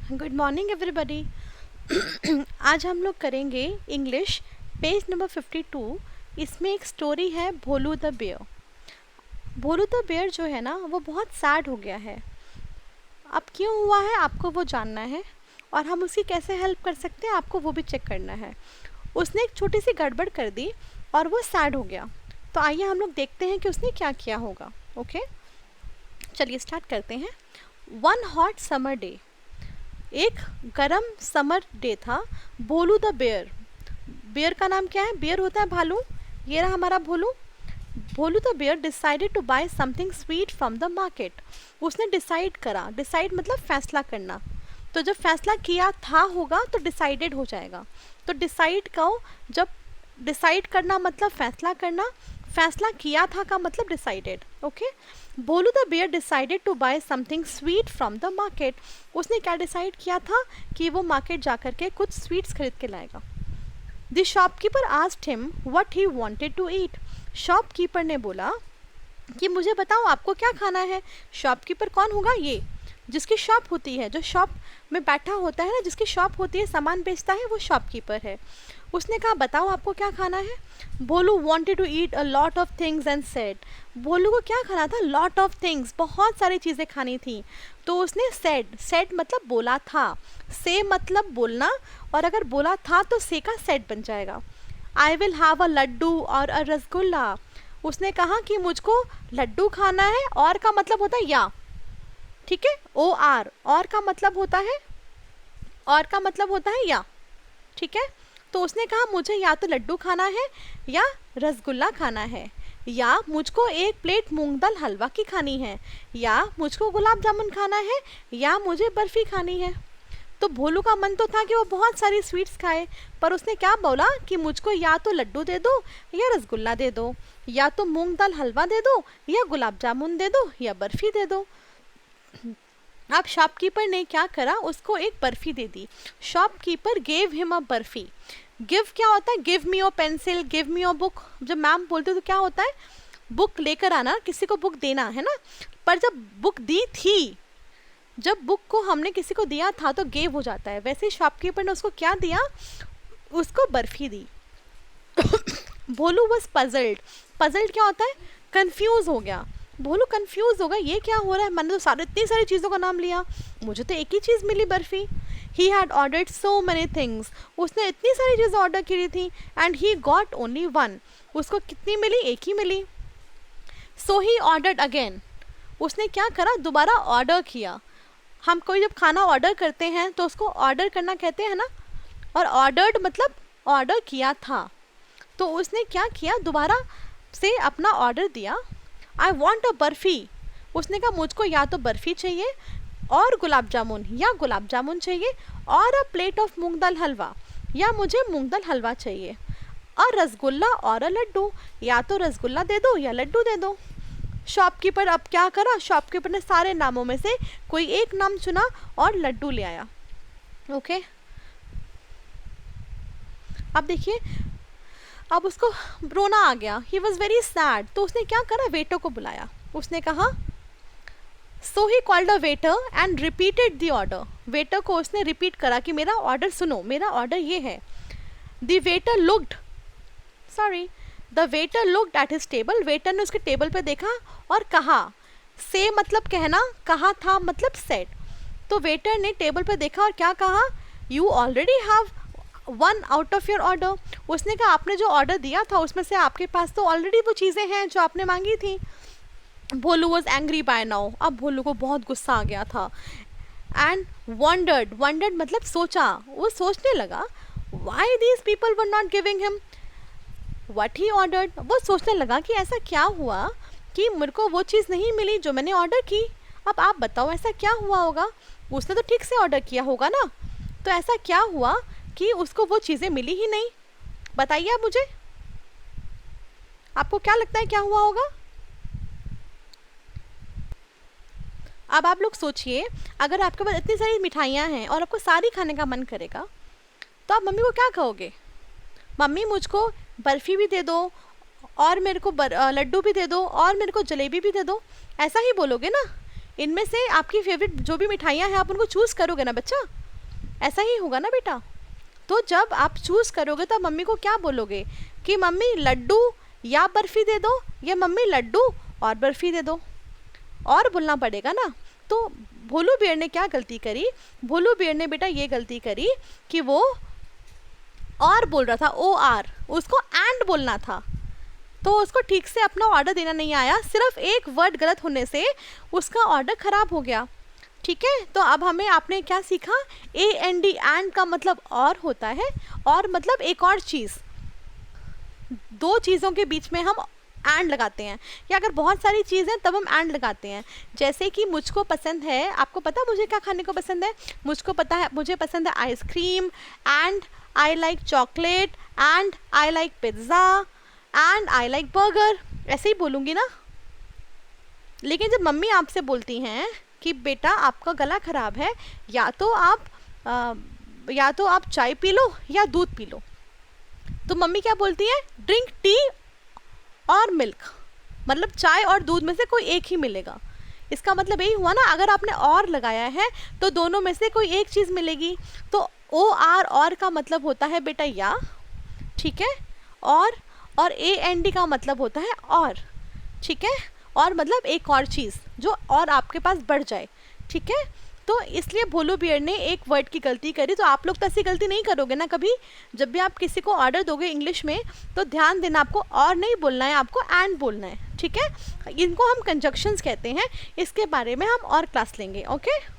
Good morning everybody. आज हम लोग करेंगे इंग्लिश पेज नंबर 52। इसमें एक स्टोरी है Bholu the bear. Bholu the bear जो है ना वो बहुत सैड हो गया है। अब क्यों हुआ है आपको वो जानना है और हम उसकी कैसे हेल्प कर सकते हैं आपको वो भी चेक करना है। उसने एक छोटी सी गड़बड़ कर दी और वो सैड हो गया। तो आइए हम लोग देखते हैं कि उसने क्या किया होगा। ओके, चलिए स्टार्ट करते हैं। वन हॉट समर डे, एक गरम समर डे था। भोलू द बेयर, बेयर का नाम क्या है? बेयर होता है भालू। ये रहा हमारा Bholu. Bholu the bear decided to buy something sweet from the market. उसने डिसाइड करा, डिसाइड मतलब फैसला करना। तो जब फैसला किया था होगा तो डिसाइडेड हो जाएगा। तो डिसाइड कहो, जब डिसाइड करना मतलब फैसला करना, फैसला किया था का मतलब decided. Okay, Bholu the bear decided to buy something sweet from the market. उसने क्या डिसाइड किया था कि वो मार्केट जा कर के कुछ स्वीट्स खरीद के लाएगा। The shopkeeper asked him what he wanted to eat. Shopkeeper ने बोला कि मुझे बताओ आपको क्या खाना है। शॉपकीपर कौन होगा? ये जिसकी शॉप होती है, जो शॉप में बैठा होता है ना, जिसकी शॉप होती है, सामान बेचता है, वो शॉपकीपर है। उसने कहा बताओ आपको क्या खाना है। Bholu wanted to eat a lot of things and said. Bholu को क्या खाना था? लॉट ऑफ थिंग्स, बहुत सारी चीज़ें खानी थी। तो उसने सेड, सेड मतलब बोला था, से मतलब बोलना, और अगर बोला था तो से का सेड बन जाएगा। I will have a laddoo और अ रसगुल्ला। उसने कहा कि मुझको लड्डू खाना है, और का मतलब होता है या, ठीक है, ओ आर, और का मतलब होता है, और का मतलब होता है या, ठीक है। तो उसने कहा मुझे या तो लड्डू खाना है या रसगुल्ला खाना है, या मुझको एक प्लेट मूंग दाल हलवा की खानी है, या मुझको गुलाब जामुन खाना है, या मुझे बर्फ़ी खानी है। तो भोलू का मन तो था कि वो बहुत सारी स्वीट्स खाए, पर उसने क्या बोला कि मुझको या तो लड्डू दे दो या रसगुल्ला दे दो, या तो मूंग दाल हलवा दे दो, या गुलाब जामुन दे दो, या बर्फ़ी दे दो। अब शॉपकीपर ने क्या करा, उसको एक बर्फ़ी दे दी। Shopkeeper gave him a barfi. Give क्या होता है? Give me your pencil, give me your book. जब मैम बोलते तो क्या होता है? बुक लेकर आना, किसी को बुक देना है ना। पर जब बुक दी थी, जब बुक को हमने किसी को दिया था तो गेव हो जाता है। वैसे ही शॉपकीपर ने उसको क्या दिया? उसको बर्फ़ी दी। भोलू वॉज पजल्ड। पजल्ड क्या होता है? कंफ्यूज हो गया। भोलू कंफ्यूज हो गया, ये क्या हो रहा है, मैंने तो इतनी सारी चीज़ों का नाम लिया, मुझे तो एक ही चीज़ मिली, barfi. He had ordered so many things. उसने इतनी सारी चीज़ें ऑर्डर की थी, and he got only one. उसको कितनी मिली? एक ही मिली। सो ही ऑर्डर्ड अगेन। उसने क्या करा? दोबारा ऑर्डर किया। हम कोई जब खाना ऑर्डर करते हैं तो उसको ऑर्डर करना कहते हैं ना, और ऑर्डर्ड मतलब ऑर्डर किया था। तो उसने क्या किया? दोबारा से अपना ऑर्डर दिया। I want a barfi. उसने कहा मुझको या तो बर्फ़ी चाहिए और गुलाब जामुन, या गुलाब जामुन चाहिए और अ प्लेट ऑफ मूंग दाल हलवा, या मुझे मूंग दाल हलवा चाहिए, और रसगुल्ला और अ लड्डू, या तो रसगुल्ला दे दो या लड्डू दे दो। शॉपकीपर अब क्या करा? शॉपकीपर ने सारे नामों में से कोई एक नाम चुना और लड्डू ले आया। ओके, अब देखिए, अब उसको रोना आ गया। He was very sad. तो उसने क्या करा? वेटर को बुलाया। उसने कहा, so he called a waiter and repeated the order. Waiter को उसने रिपीट करा कि मेरा ऑर्डर सुनो, मेरा ऑर्डर ये है। The waiter looked, sorry, the waiter looked at his table. Waiter ने उसके टेबल पे देखा और कहा, से मतलब कहना, कहा था मतलब सेड। तो वेटर ने टेबल पे देखा और क्या कहा? You already have one out of your order. उसने कहा आपने जो ऑर्डर दिया था उसमें से आपके पास तो ऑलरेडी वो चीज़ें हैं जो आपने मांगी थी। भोलू वॉज एंग्री बाय नाउ। अब भोलू को बहुत गुस्सा आ गया था। एंड वंडर्ड, वंडर्ड मतलब सोचा, वो सोचने लगा, why these people were not giving him what he ordered. वो सोचने लगा कि ऐसा क्या हुआ कि मेरे को वो चीज़ नहीं मिली जो मैंने ऑर्डर की। अब आप बताओ ऐसा क्या हुआ होगा? उसने तो ठीक से ऑर्डर किया होगा ना, तो ऐसा क्या हुआ कि उसको वो चीज़ें मिली ही नहीं? बताइए आप मुझे, आपको क्या लगता है क्या हुआ होगा? अब आप लोग सोचिए, अगर आपके पास इतनी सारी मिठाइयाँ हैं और आपको सारी खाने का मन करेगा, तो आप मम्मी को क्या कहोगे? मम्मी मुझको बर्फ़ी भी दे दो, और मेरे को लड्डू भी दे दो, और मेरे को जलेबी भी दे दो, ऐसा ही बोलोगे ना? इनमें से आपकी फेवरेट जो भी मिठाइयाँ हैं आप उनको चूज़ करोगे ना बच्चा, ऐसा ही होगा ना बेटा। तो जब आप चूज़ करोगे तो आप मम्मी को क्या बोलोगे कि मम्मी लड्डू या बर्फ़ी दे दो, या मम्मी लड्डू और बर्फ़ी दे दो, और बोलना पड़ेगा ना। तो भोलू बेर ने क्या गलती करी, भोलू बेर ने बेटा ये गलती करी कि वो और बोल रहा था, ओ आर, उसको एंड बोलना था, तो उसको ठीक से अपना ऑर्डर देना नहीं आया, सिर्फ एक वर्ड गलत होने से उसका ऑर्डर ख़राब हो गया। ठीक है, तो अब हमें आपने क्या सीखा, ए एन डी, एंड का मतलब और होता है, और मतलब एक और चीज़, दो चीज़ों के बीच में हम एंड लगाते हैं, या अगर बहुत सारी चीज़ें तब हम एंड लगाते हैं। जैसे कि मुझको पसंद है, आपको पता मुझे क्या खाने को पसंद है, मुझको पता है मुझे पसंद है ice cream, and I like chocolate, and I like pizza, and I like burger, ऐसे ही बोलूँगी ना। लेकिन जब मम्मी आपसे बोलती हैं कि बेटा आपका गला ख़राब है, या तो आप चाय पी लो या दूध पी लो, तो मम्मी क्या बोलती है, ड्रिंक टी और मिल्क, मतलब चाय और दूध में से कोई एक ही मिलेगा। इसका मतलब यही हुआ ना, अगर आपने और लगाया है तो दोनों में से कोई एक चीज़ मिलेगी। तो ओ आर और का मतलब होता है बेटा या, ठीक है, और ए एन डी का मतलब होता है और, ठीक है, और मतलब एक और चीज़ जो और आपके पास बढ़ जाए, ठीक है। तो इसलिए भोलू बियर ने एक वर्ड की गलती करी। तो आप लोग तो ऐसी गलती नहीं करोगे ना कभी, जब भी आप किसी को ऑर्डर दोगे इंग्लिश में तो ध्यान देना, आपको और नहीं बोलना है, आपको एंड बोलना है, ठीक है। इनको हम कंजक्शंस कहते हैं, इसके बारे में हम और क्लास लेंगे, ओके।